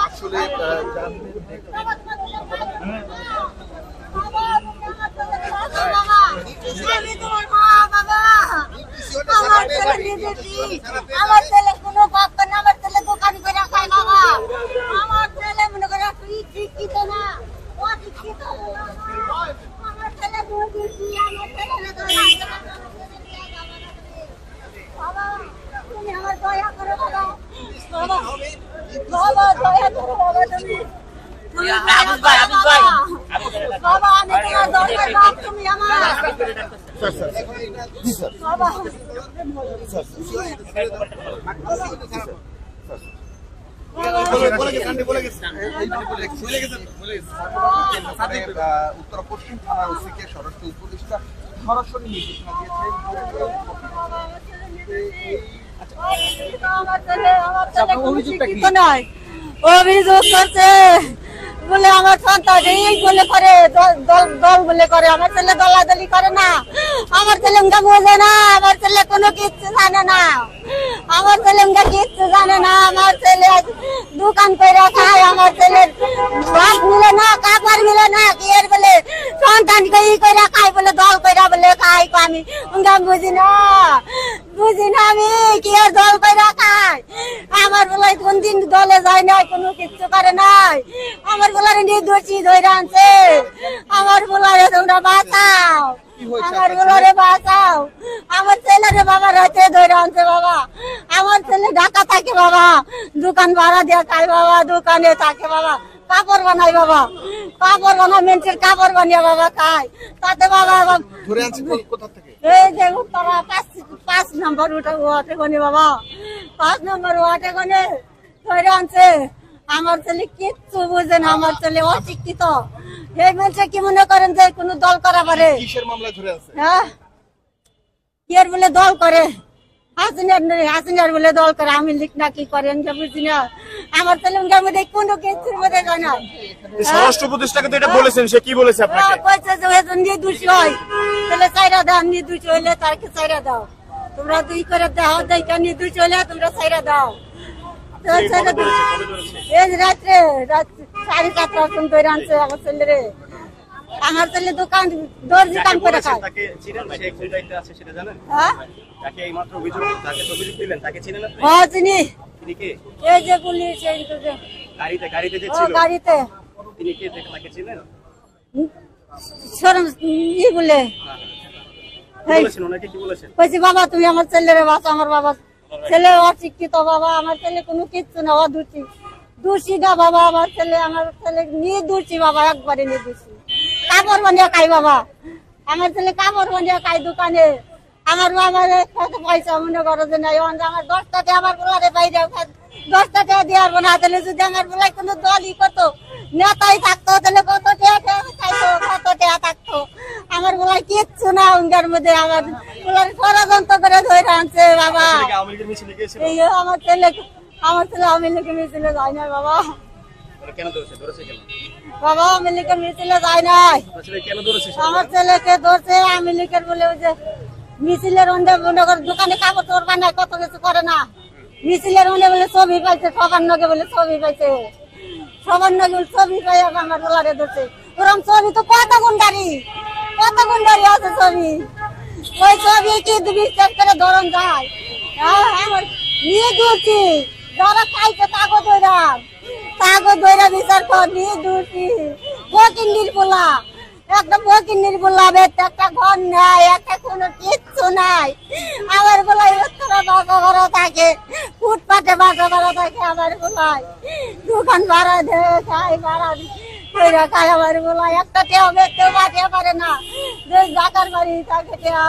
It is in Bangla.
আসলে আমার ছেলে কোনো বাপ না, আমার ছেলে দোকান করে খায় বাবা। আমার ছেলে মনে করে শিক্ষিত না, অশিক্ষিত। আমার ছেলে বাবা, তুমি আমার দয়া করো বাবা। বাবা বাবা দয়া করো বাবা, তুমি বাবা আমি তোমার দরকার বাপ, তুমি আমার বাবা। উত্তর পশ্চিম থানার ওসিকে স্বরাষ্ট্র উপদেষ্টা সরাসরি নির্দেশনা দিয়েছেন। অভিযোগ করছে বলে আমার সন্তান এই বলে করে দল বলে করে, আমার ছেলে দলাদলি করে না, আমার ছেলে উনকা বোঝে না, আমার ছেলে কোনো কিচ্ছু জানে না, আমার ছেলে উনকা কিচ্ছু জানে না। আমার ছেলে দোকান করে খায়, আমার ছেলে ভাত মিলে না, কাপড় মিলে না, কি এর বলে সন্তানকে ই করে খাই বলে দল করে বলে খাই। আমি উনকা বুঝি না আমি কি আর দল করে খাই। আমার বলে কোন দিন দলে যায় নাই, কোনো কিচ্ছু করে নাই। আমার বলারে নির্দোষী ধরে আনছে, আমার বলারে তোমরা বাঁচাও, আমার বলারে বাঁচাও। আমার ছেলেরে বাবা রাতে ধরে আনছে বাবা। আমার ছেলে ঢাকা থাকে বাবা, দোকান ভাড়া দিয়ে খায় বাবা, দোকানে থাকে বাবা, কাপড় বানাই বাবা, কাপড় বানাই, মেন্টের কাপড় বানিয়ে বাবা খায়। তাতে বাবা এই যে তারা 5 নম্বর ওয়াটে গনে বাবা, 5 নম্বর ওয়াটে গনে ধরে আনছে। আমার ছেলে কিচ্ছু বুঝে না, আমার ছেলে অশিক্ষিত। এই মানুষে কি মনে করেন যে কোন দল করা পারে? হ্যাঁ, কি আর বলে দল করে, হাসিনার বলে দল করে, আমি লিখ না কি করেন বুঝি না। আমার ছেলে মধ্যে কোনো কিছুর মধ্যে যায় না। স্বরাষ্ট্র উপদেষ্টাকে তো এটা বলেছেন, সে কি বলেছে আপনাকে? বলছে যে নির্দোষী হয় তাহলে চাইরা দাও, নির্দোষী হইলে তাকে চাইরা দাও, তোমরা দুই করে দাও, দেখা নির্দোষী হইলে তোমরা চাইরা দাও। রাত্রে 7:30 ধরে আনছে আমার ছেলে। আমার ছেলে দোকান দর্জি কাম করে খায়। চিনি, এই যে পুলিশ গাড়িতে বলে বাবা তুমি আমার ছেলেরে বাঁচা, আমার বাবা ছেলে অশিক্ষিত বাবা, আমার ছেলে কোনো কিচ্ছু না, দোষী না বাবা, আমার ছেলে নির্দোষী বাবা, একবারে নির্দোষী। কাপড় বানিয়ে খাই বাবা, আমার ছেলে কাপড় বানিয়ে খাই দোকানে। আমার বাবার কত পয়সা মনে করো যে নাই, আমার 10 টাকা আমার বলারে বাইরে 10 টাকা দেওয়ার না, তাহলে যদি আমার বলাই কোনো দলই করতো, নেতাই থাকতো, তাহলে কত টাকা খাইতো, কত টাকা থাকতো। আমার বলাই কিচ্ছু না, উনকার মধ্যে আমার বলার ষড়যন্ত্র করে ধরে আনছে বাবা। এই আমার ছেলে আওয়ামী লীগের মিছিলে যায় না বাবা, বাবা আওয়ামী লীগের মিছিলে যায় নাই। আমার ছেলেকে ধরছে আওয়ামী লীগের বলে, ওই যে মিছিলের দোকানে কাপড় চোর বানায়, কত কিছু করে না। মিছিলের বলে ছবি পাইছে, সবার নগে বলে ছবি পাইছে, সবার নগে ছবি পাই আমার বলারে ধরছে। ওরকম ছবি তো কত গুন্ডারি আছে ছবি, ওই ছবি কি বিশ্বাস করে ধরন যায়? আমার নিয়ে দিয়েছি, যারা খাইছে কাগজ ধরা বিচার কর, নিয়ে দিয়েছি। ফকিন্নির বলা, একদম ফকিন্নির বলা, একটা ঘর নাই, একটা কোনো কিচ্ছু নাই। আমার বলাই উত্তরা বাসা ভাড়া থাকে, ফুটপাতে বাসা ভাড়া থাকে। আমার বলাই দোকান ভাড়া দেয়, খাই ভাড়া খাই। আমার বলাই একটা টেও বেচতেও পারে না, ঢাকার বাড়ি থাকে টেয়া।